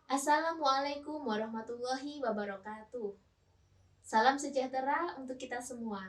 Assalamualaikum warahmatullahi wabarakatuh. Salam sejahtera untuk kita semua.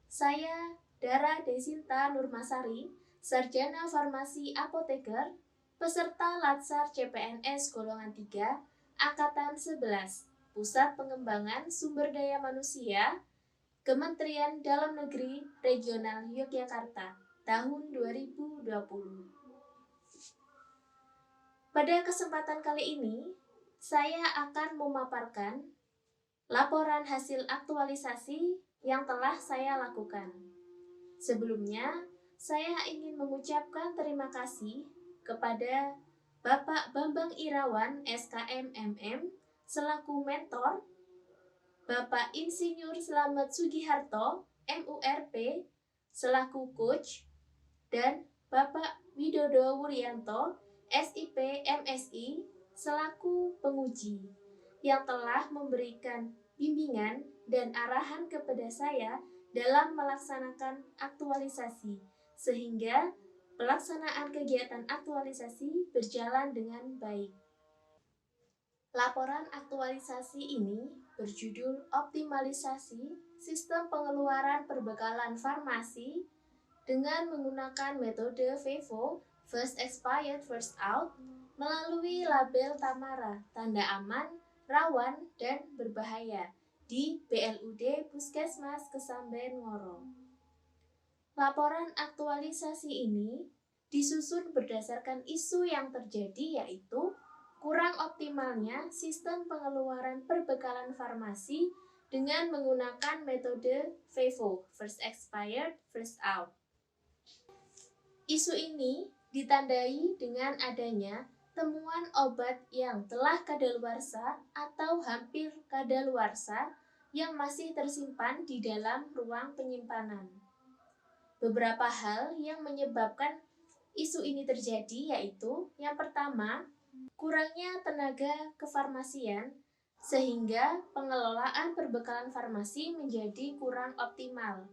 Saya Dara Desinta Nurmasari, Sarjana Farmasi Apoteker, peserta Latsar CPNS golongan 3, Angkatan 11, Pusat Pengembangan Sumber Daya Manusia, Kementerian Dalam Negeri Regional Yogyakarta, tahun 2020. Pada kesempatan kali ini, saya akan memaparkan laporan hasil aktualisasi yang telah saya lakukan. Sebelumnya, saya ingin mengucapkan terima kasih kepada Bapak Bambang Irawan SKM MM selaku mentor, Bapak Insinyur Slamet Sugiharto MURP selaku coach, dan Bapak Widodo Wuryanto SIP MSI selaku penguji yang telah memberikan bimbingan dan arahan kepada saya dalam melaksanakan aktualisasi, sehingga pelaksanaan kegiatan aktualisasi berjalan dengan baik. Laporan aktualisasi ini berjudul Optimalisasi Sistem Pengeluaran Perbekalan Farmasi dengan menggunakan metode FIFO, First Expired First Out, melalui label Tamara, tanda aman, rawan, dan berbahaya di BLUD Puskesmas Kesamben Ngoro. Laporan aktualisasi ini disusun berdasarkan isu yang terjadi, yaitu kurang optimalnya sistem pengeluaran perbekalan farmasi dengan menggunakan metode FIFO, First Expired First Out. Isu ini ditandai dengan adanya temuan obat yang telah kadaluarsa atau hampir kadaluarsa yang masih tersimpan di dalam ruang penyimpanan. Beberapa hal yang menyebabkan isu ini terjadi yaitu yang pertama, kurangnya tenaga kefarmasian sehingga pengelolaan perbekalan farmasi menjadi kurang optimal.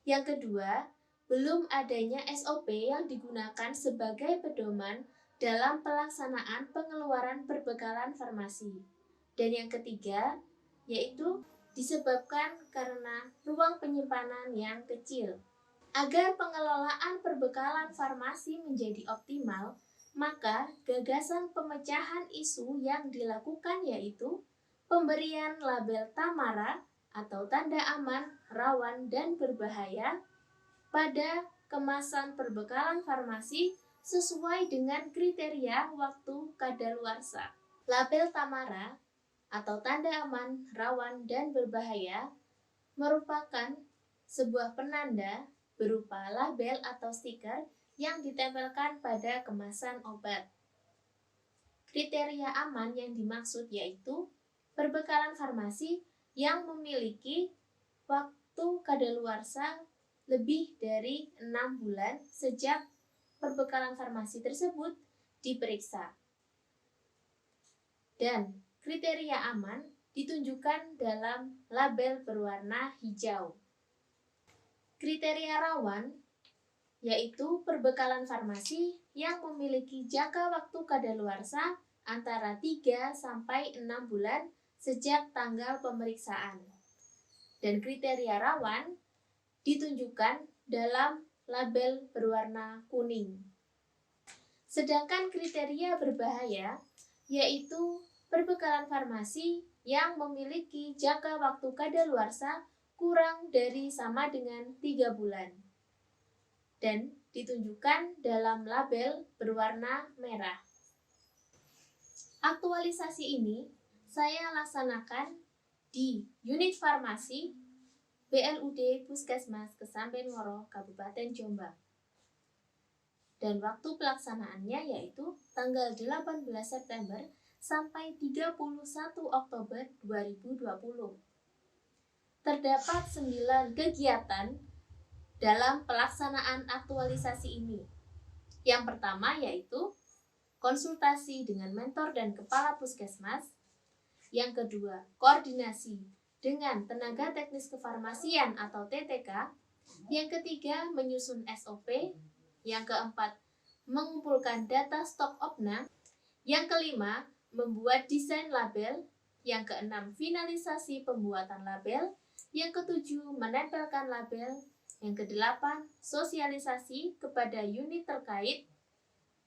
Yang kedua, belum adanya SOP yang digunakan sebagai pedoman dalam pelaksanaan pengeluaran perbekalan farmasi. Dan yang ketiga, yaitu disebabkan karena ruang penyimpanan yang kecil. Agar pengelolaan perbekalan farmasi menjadi optimal, maka gagasan pemecahan isu yang dilakukan yaitu pemberian label Tamara atau tanda aman, rawan, dan berbahaya pada kemasan perbekalan farmasi sesuai dengan kriteria waktu kadaluarsa. Label Tamara atau tanda aman, rawan, dan berbahaya merupakan sebuah penanda berupa label atau stiker yang ditempelkan pada kemasan obat. Kriteria aman yang dimaksud yaitu perbekalan farmasi yang memiliki waktu kadaluarsa lebih dari 6 bulan sejak perbekalan farmasi tersebut diperiksa. Dan kriteria aman ditunjukkan dalam label berwarna hijau. Kriteria rawan yaitu perbekalan farmasi yang memiliki jangka waktu kadaluarsa antara 3 sampai 6 bulan sejak tanggal pemeriksaan. Dan kriteria rawan ditunjukkan dalam label berwarna kuning. Sedangkan kriteria berbahaya yaitu perbekalan farmasi yang memiliki jangka waktu kadaluarsa kurang dari sama dengan 3 bulan. Dan ditunjukkan dalam label berwarna merah. Aktualisasi ini saya laksanakan di unit farmasi BLUD Puskesmas Kesamben Ngoro, Kabupaten Jombang. Dan waktu pelaksanaannya yaitu tanggal 18 September sampai 31 Oktober 2020. Terdapat 9 kegiatan dalam pelaksanaan aktualisasi ini. Yang pertama yaitu konsultasi dengan mentor dan kepala puskesmas. Yang kedua, koordinasi dengan tenaga teknis kefarmasian atau TTK. Yang ketiga, menyusun SOP. Yang keempat, mengumpulkan data stok opna. Yang kelima, membuat desain label. Yang keenam, finalisasi pembuatan label. Yang ketujuh, menempelkan label. Yang kedelapan, sosialisasi kepada unit terkait.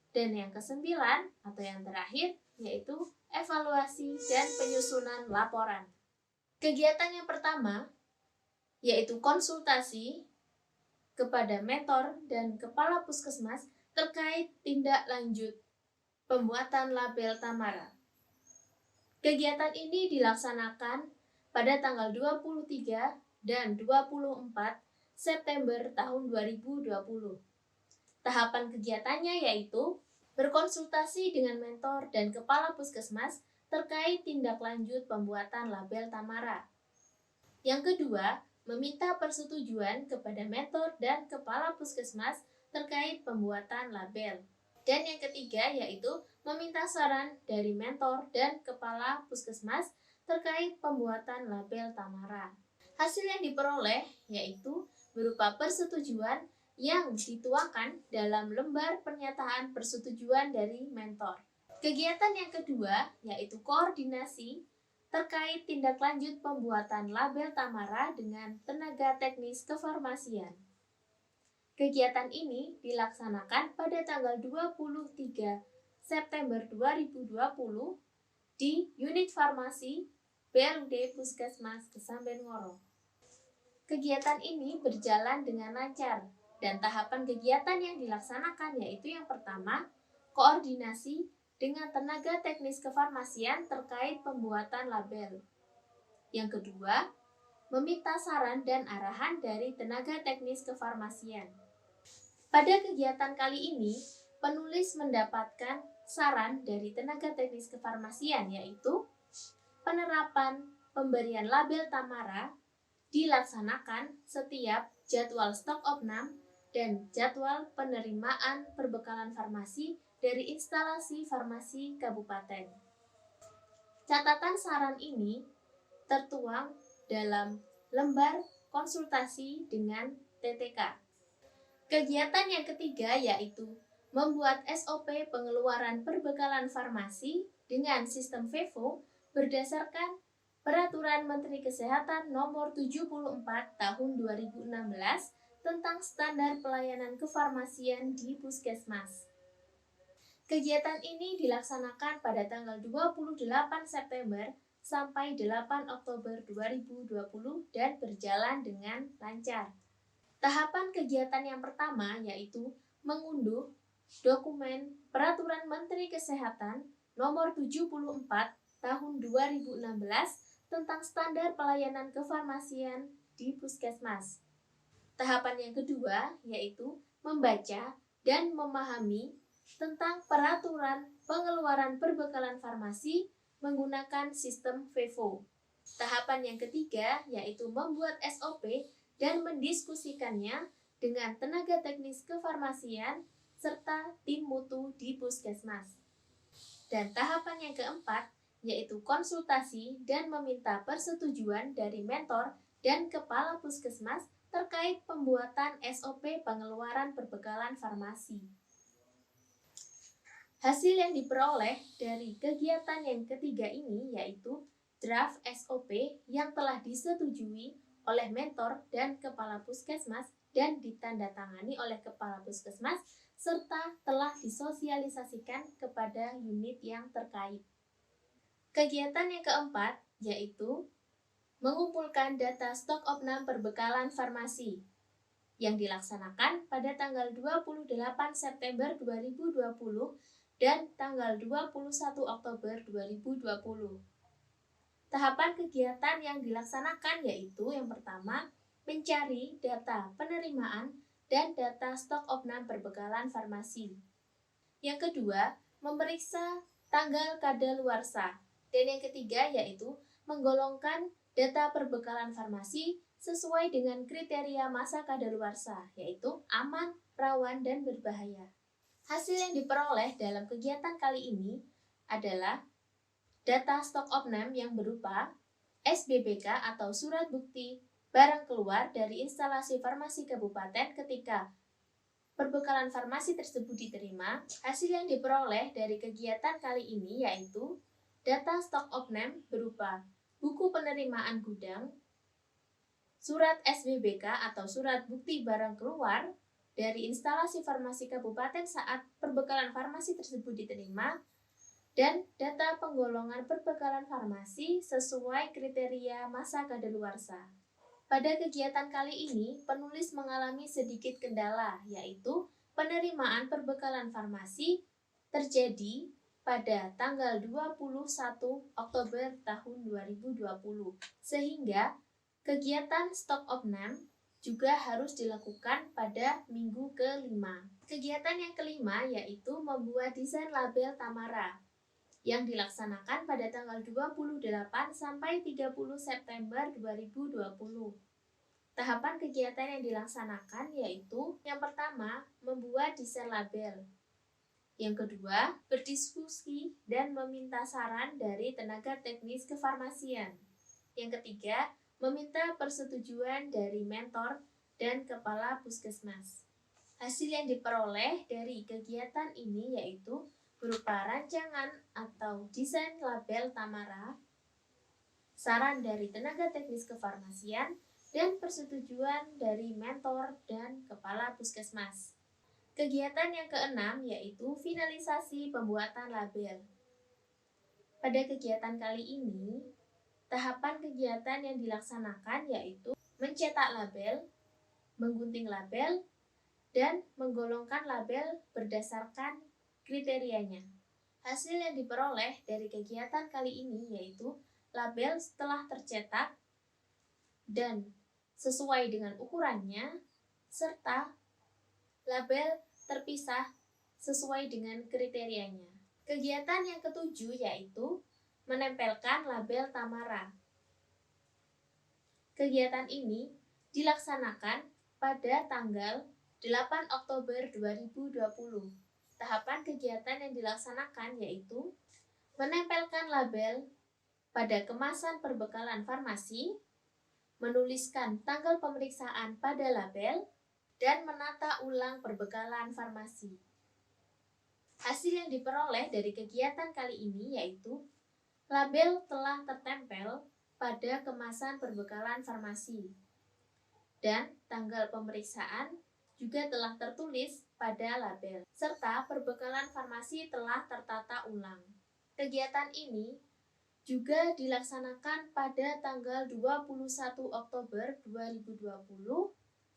Dan yang kesembilan atau yang terakhir yaitu evaluasi dan penyusunan laporan. Kegiatan yang pertama yaitu konsultasi kepada mentor dan kepala puskesmas terkait tindak lanjut pembuatan label Tamara. Kegiatan ini dilaksanakan pada tanggal 23 dan 24 September tahun 2020. Tahapan kegiatannya yaitu berkonsultasi dengan mentor dan kepala puskesmas terkait tindak lanjut pembuatan label Tamara. Yang kedua, meminta persetujuan kepada mentor dan kepala puskesmas terkait pembuatan label. Dan yang ketiga yaitu meminta saran dari mentor dan kepala puskesmas terkait pembuatan label Tamara. Hasil yang diperoleh yaitu berupa persetujuan yang dituangkan dalam lembar pernyataan persetujuan dari mentor. Kegiatan yang kedua yaitu koordinasi terkait tindak lanjut pembuatan label Tamara dengan tenaga teknis kefarmasian. Kegiatan ini dilaksanakan pada tanggal 23 September 2020 di unit farmasi BLUD Puskesmas Kesamben Ngoro. Kegiatan ini berjalan dengan lancar. Dan tahapan kegiatan yang dilaksanakan yaitu yang pertama, koordinasi dengan tenaga teknis kefarmasian terkait pembuatan label. Yang kedua, meminta saran dan arahan dari tenaga teknis kefarmasian. Pada kegiatan kali ini, penulis mendapatkan saran dari tenaga teknis kefarmasian yaitu penerapan pemberian label Tamara dilaksanakan setiap jadwal stok opnam dan jadwal penerimaan perbekalan farmasi dari instalasi farmasi kabupaten. Catatan saran ini tertuang dalam lembar konsultasi dengan TTK. Kegiatan yang ketiga yaitu membuat SOP pengeluaran perbekalan farmasi dengan sistem FEVO berdasarkan Peraturan Menteri Kesehatan Nomor 74 Tahun 2016 tentang standar pelayanan kefarmasian di puskesmas. Kegiatan ini dilaksanakan pada tanggal 28 September sampai 8 Oktober 2020 dan berjalan dengan lancar. Tahapan kegiatan yang pertama yaitu mengunduh dokumen Peraturan Menteri Kesehatan Nomor 74 Tahun 2016 tentang standar pelayanan kefarmasian di puskesmas. Tahapan yang kedua yaitu membaca dan memahami tentang peraturan pengeluaran perbekalan farmasi menggunakan sistem FEVO. Tahapan yang ketiga yaitu membuat SOP dan mendiskusikannya dengan tenaga teknis kefarmasian serta tim mutu di puskesmas. Dan tahapan yang keempat yaitu konsultasi dan meminta persetujuan dari mentor dan kepala puskesmas terkait pembuatan SOP pengeluaran perbekalan farmasi. Hasil yang diperoleh dari kegiatan yang ketiga ini yaitu draft SOP yang telah disetujui oleh mentor dan kepala puskesmas dan ditandatangani oleh kepala puskesmas serta telah disosialisasikan kepada unit yang terkait. Kegiatan yang keempat yaitu mengumpulkan data stok opnam perbekalan farmasi yang dilaksanakan pada tanggal 28 September 2020 dan tanggal 21 Oktober 2020. Tahapan kegiatan yang dilaksanakan yaitu yang pertama, mencari data penerimaan dan data stok opnam perbekalan farmasi. Yang kedua, memeriksa tanggal kadaluarsa. Dan yang ketiga yaitu menggolongkan data perbekalan farmasi sesuai dengan kriteria masa kadaluarsa, yaitu aman, rawan, dan berbahaya. Hasil yang diperoleh dalam kegiatan kali ini adalah data stok opnam yang berupa SBBK atau surat bukti barang keluar dari instalasi farmasi kabupaten ketika perbekalan farmasi tersebut diterima. Hasil yang diperoleh dari kegiatan kali ini yaitu data stock of name berupa buku penerimaan gudang, surat SBBK atau surat bukti barang keluar dari instalasi farmasi kabupaten saat perbekalan farmasi tersebut diterima, dan data penggolongan perbekalan farmasi sesuai kriteria masa kadaluarsa. Pada kegiatan kali ini, penulis mengalami sedikit kendala, yaitu penerimaan perbekalan farmasi terjadi pada tanggal 21 Oktober tahun 2020, sehingga kegiatan stock of name juga harus dilakukan pada minggu ke-5. Kegiatan yang kelima yaitu membuat desain label Tamara yang dilaksanakan pada tanggal 28 sampai 30 September 2020. Tahapan kegiatan yang dilaksanakan yaitu yang pertama, membuat desain label. Yang kedua, berdiskusi dan meminta saran dari tenaga teknis kefarmasian. Yang ketiga, meminta persetujuan dari mentor dan kepala puskesmas. Hasil yang diperoleh dari kegiatan ini yaitu berupa rancangan atau desain label Tamara, saran dari tenaga teknis kefarmasian, dan persetujuan dari mentor dan kepala puskesmas. Kegiatan yang keenam yaitu finalisasi pembuatan label. Pada kegiatan kali ini, tahapan kegiatan yang dilaksanakan yaitu mencetak label, menggunting label, dan menggolongkan label berdasarkan kriterianya. Hasil yang diperoleh dari kegiatan kali ini yaitu label setelah tercetak dan sesuai dengan ukurannya, serta label terpisah sesuai dengan kriterianya. Kegiatan yang ketujuh yaitu menempelkan label Tamara. Kegiatan ini dilaksanakan pada tanggal 8 Oktober 2020. Tahapan kegiatan yang dilaksanakan yaitu menempelkan label pada kemasan perbekalan farmasi, menuliskan tanggal pemeriksaan pada label, dan menata ulang perbekalan farmasi. Hasil yang diperoleh dari kegiatan kali ini yaitu label telah tertempel pada kemasan perbekalan farmasi, dan tanggal pemeriksaan juga telah tertulis pada label, serta perbekalan farmasi telah tertata ulang. Kegiatan ini juga dilaksanakan pada tanggal 21 Oktober 2020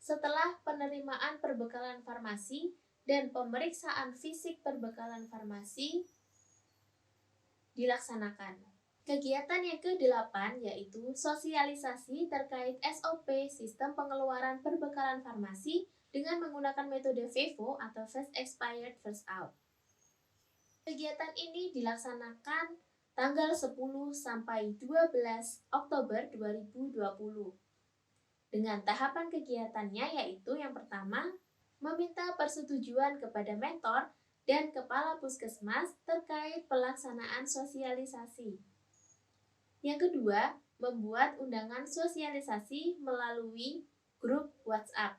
setelah penerimaan perbekalan farmasi dan pemeriksaan fisik perbekalan farmasi dilaksanakan. Kegiatan yang ke-8 yaitu sosialisasi terkait SOP sistem pengeluaran perbekalan farmasi dengan menggunakan metode FEVO atau First Expired First Out. Kegiatan ini dilaksanakan tanggal 10 sampai 12 Oktober 2020. Dengan tahapan kegiatannya yaitu yang pertama, meminta persetujuan kepada mentor dan kepala puskesmas terkait pelaksanaan sosialisasi. Yang kedua, membuat undangan sosialisasi melalui grup WhatsApp.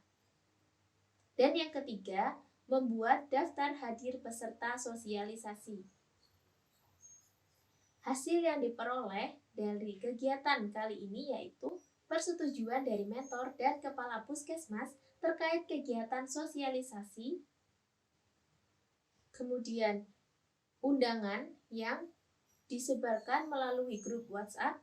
Dan yang ketiga, membuat daftar hadir peserta sosialisasi. Hasil yang diperoleh dari kegiatan kali ini yaitu persetujuan dari mentor dan kepala puskesmas terkait kegiatan sosialisasi, kemudian undangan yang disebarkan melalui grup WhatsApp,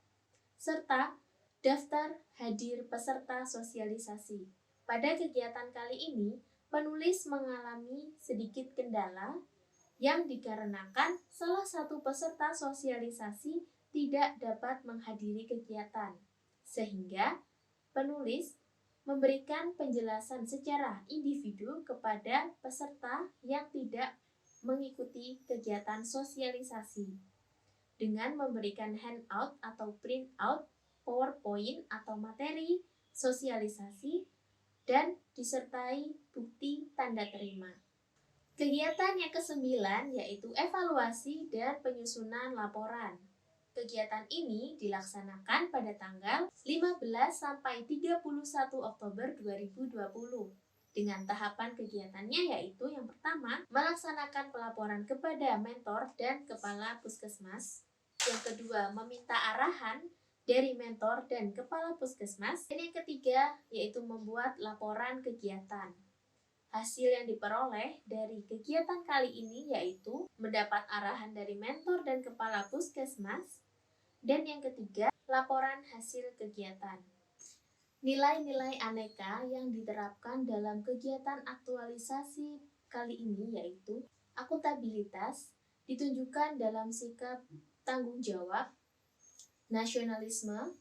serta daftar hadir peserta sosialisasi. Pada kegiatan kali ini, penulis mengalami sedikit kendala yang dikarenakan salah satu peserta sosialisasi tidak dapat menghadiri kegiatan, sehingga penulis memberikan penjelasan secara individu kepada peserta yang tidak mengikuti kegiatan sosialisasi dengan memberikan handout atau printout, PowerPoint atau materi sosialisasi, dan disertai bukti tanda terima. Kegiatan yang ke-9 yaitu evaluasi dan penyusunan laporan. Kegiatan ini dilaksanakan pada tanggal 15 sampai 31 Oktober 2020. Dengan tahapan kegiatannya yaitu yang pertama, melaksanakan pelaporan kepada mentor dan kepala puskesmas. Yang kedua, meminta arahan dari mentor dan kepala puskesmas. Dan yang ketiga, yaitu membuat laporan kegiatan. Hasil yang diperoleh dari kegiatan kali ini yaitu mendapat arahan dari mentor dan kepala puskesmas. Dan yang ketiga, laporan hasil kegiatan. Nilai-nilai aneka yang diterapkan dalam kegiatan aktualisasi kali ini yaitu akuntabilitas, ditunjukkan dalam sikap tanggung jawab, nasionalisme,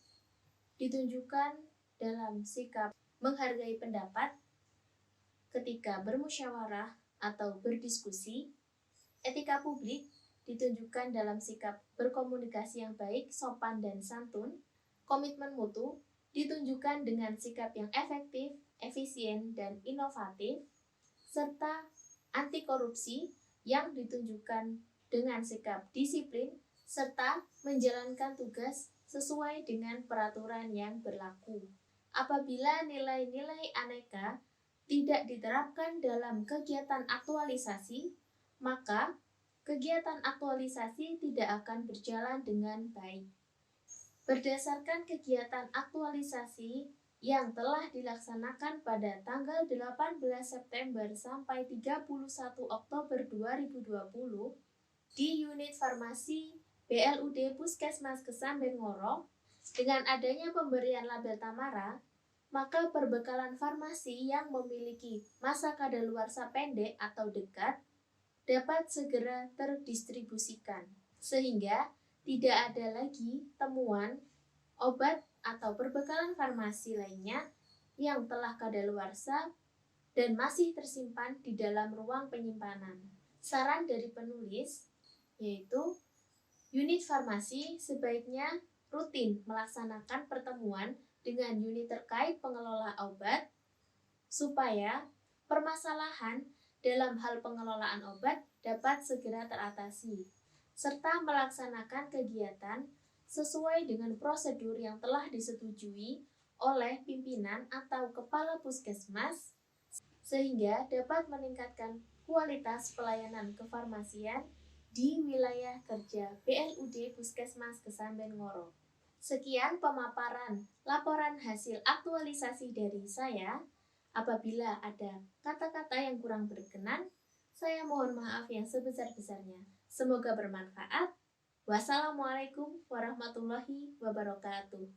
ditunjukkan dalam sikap menghargai pendapat ketika bermusyawarah atau berdiskusi, etika publik, ditunjukkan dalam sikap berkomunikasi yang baik, sopan dan santun, komitmen mutu, ditunjukkan dengan sikap yang efektif, efisien, dan inovatif, serta anti korupsi yang ditunjukkan dengan sikap disiplin, serta menjalankan tugas sesuai dengan peraturan yang berlaku. Apabila nilai-nilai aneka tidak diterapkan dalam kegiatan aktualisasi, maka kegiatan aktualisasi tidak akan berjalan dengan baik. Berdasarkan kegiatan aktualisasi yang telah dilaksanakan pada tanggal 18 September sampai 31 Oktober 2020 di unit farmasi BLUD Puskesmas Kesamben Ngoro, dengan adanya pemberian label Tamara, maka perbekalan farmasi yang memiliki masa kadaluarsa pendek atau dekat dapat segera terdistribusikan, sehingga tidak ada lagi temuan obat atau perbekalan farmasi lainnya yang telah kadaluarsa dan masih tersimpan di dalam ruang penyimpanan. Saran dari penulis yaitu unit farmasi sebaiknya rutin melaksanakan pertemuan dengan unit terkait pengelola obat supaya permasalahan dalam hal pengelolaan obat dapat segera teratasi, serta melaksanakan kegiatan sesuai dengan prosedur yang telah disetujui oleh pimpinan atau kepala puskesmas, sehingga dapat meningkatkan kualitas pelayanan kefarmasian di wilayah kerja BLUD Puskesmas Kesamben Ngoro. Sekian pemaparan laporan hasil aktualisasi dari saya. Apabila ada kata-kata yang kurang berkenan, saya mohon maaf yang sebesar-besarnya. Semoga bermanfaat. Wassalamualaikum warahmatullahi wabarakatuh.